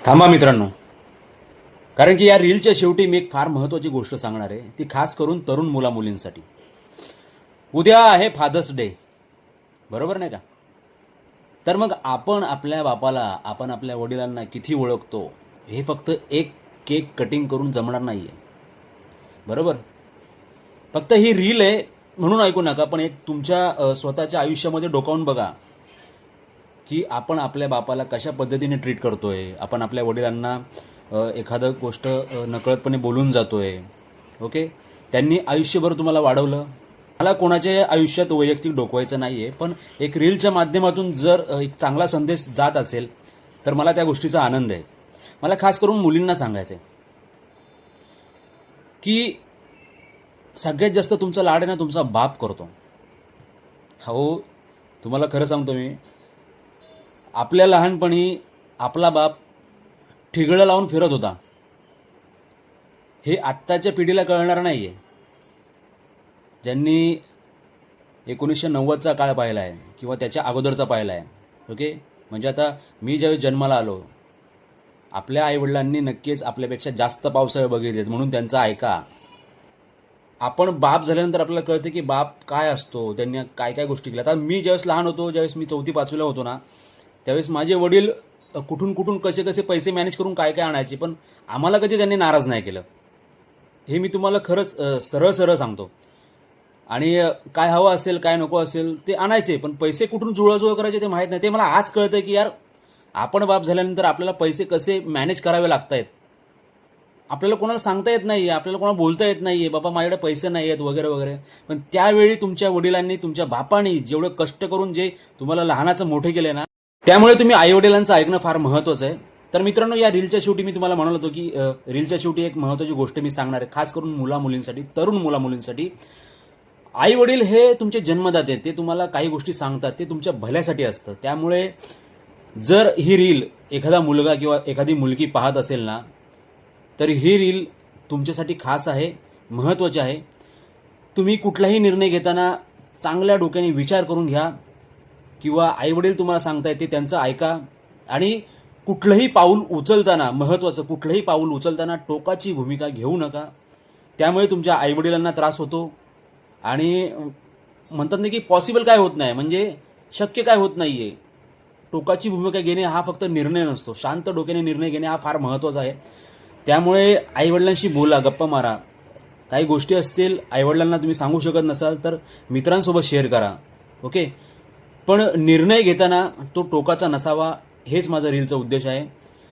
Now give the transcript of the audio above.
थांबा मित्रांनो, कारण की या रीलच्या शेवटी मी एक फार महत्त्वाची गोष्ट सांगणार आहे, ती खास करून तरुण मुलामुलींसाठी. उद्या आहे फादर्स डे, बरोबर नाही का? तर मग आपण आपल्या बापाला, आपण आपल्या वडिलांना किती ओळखतो हे फक्त एक केक कटिंग करून जमणार नाही आहे, बरोबर? फक्त ही रील आहे म्हणून ऐकू नका, पण एक तुमच्या स्वतःच्या आयुष्यामध्ये डोकावून बघा की आपण आपल्या बापाला कशा पद्धतीने ट्रीट करतोय, आपण आपल्या वडिलांना एखादं गोष्ट नकळतपणे बोलून जातोय. ओके, त्यांनी आयुष्यभर तुम्हाला वाढवलं. मला कोणाच्या आयुष्यात वैयक्तिक डोकवायचं नाही आहे, पण एक रीलच्या माध्यमातून जर एक चांगला संदेश जात असेल तर मला त्या गोष्टीचा आनंद आहे. मला खास करून मुलींना सांगायचं आहे की सगळ्यात जास्त तुमचा लाड आहे ना तुमचा बाप करतो. हो, तुम्हाला खरं सांगतो मी, आपल्या लहानपणी आपला बाप ठिगळं लावून फिरत होता, हे आत्ताच्या पिढीला कळणार नाही आहे. ज्यांनी 1990चा काळ पाहिला आहे किंवा त्याच्या अगोदरचा पाहिला आहे. ओके, म्हणजे आता मी ज्यावेळी जन्माला आलो, आपल्या आईवडिलांनी नक्कीच आपल्यापेक्षा जास्त पावसाळे बघितलेत, म्हणून त्यांचं ऐका. आपण बाप झाल्यानंतर आपल्याला कळतं की बाप काय असतो, त्यांनी काय काय गोष्टी केल्या. आता मी ज्यावेळेस लहान होतो, ज्यावेळेस मी 4वी-5वीला होतो ना, त्यावेळेस माझे वडील कुठून कुठून कसे कसे पैसे मॅनेज करून काय काय आणायचे, पण आम्हाला कधी त्यांनी नाराज नाही केलं. हे मी तुम्हाला खरंच सरळ सरळ सांगतो. आणि काय हवं असेल, काय नको असेल ते आणायचे, पण पैसे कुठून जुळवाजुळव करायचे ते माहीत नाही. ते मला आज कळतं की यार, आपण बाप झाल्यानंतर आपल्याला पैसे कसे मॅनेज करावे लागत आहेत. आपल्याला कोणाला सांगता येत नाही, आपल्याला कोणाला बोलता येत नाही आहे, बाबा माझ्याकडे पैसे नाही आहेत वगैरे वगैरे. पण त्यावेळी तुमच्या वडिलांनी, तुमच्या बापाने जेवढं कष्ट करून जे तुम्हाला लहानाचं मोठे केले ना, त्यामुळे तुम्ही आईवडिलांचं ऐकणं फार महत्त्वाचं आहे. तर मित्रांनो, या रीलच्या शेवटी मी तुम्हाला म्हणालो होतो की रीलच्या शेवटी एक महत्त्वाची गोष्ट मी सांगणार आहे, खास करून मुलामुलींसाठी, तरुण मुलामुलींसाठी. आई वडील हे तुमचे जन्मदाते, ते तुम्हाला काही गोष्टी सांगतात, ते तुमच्या भल्यासाठी असतं. त्यामुळे जर ही रील एखादा मुलगा किंवा एखादी मुलगी पाहत असेल ना, तर ही रील तुमच्यासाठी खास आहे, महत्त्वाची आहे. तुम्ही कुठलाही निर्णय घेताना चांगल्या डोक्याने विचार करून घ्या, किंवा आईवडील तुम्हाला सांगतायत ते त्यांचं ऐका. आणि कुठलंही पाऊल उचलताना, महत्त्वाचं, कुठलंही पाऊल उचलताना टोकाची भूमिका घेऊ नका. त्यामुळे तुमच्या आईवडिलांना त्रास होतो आणि म्हणतात ना की पॉसिबल काय होत नाही, म्हणजे शक्य काय होत नाही आहे. टोकाची भूमिका घेणे हा फक्त निर्णय नसतो, शांत डोक्याने निर्णय घेणे हा फार महत्त्वाचा आहे. त्यामुळे आईवडिलांशी बोला, गप्पा मारा. काही गोष्टी असतील आईवडिलांना तुम्ही सांगू शकत नसाल तर मित्रांसोबत शेअर करा. ओके, पण निर्णय घेताना तो टोकाचा नसावा, हेच माझा रीलचा उद्देश आहे.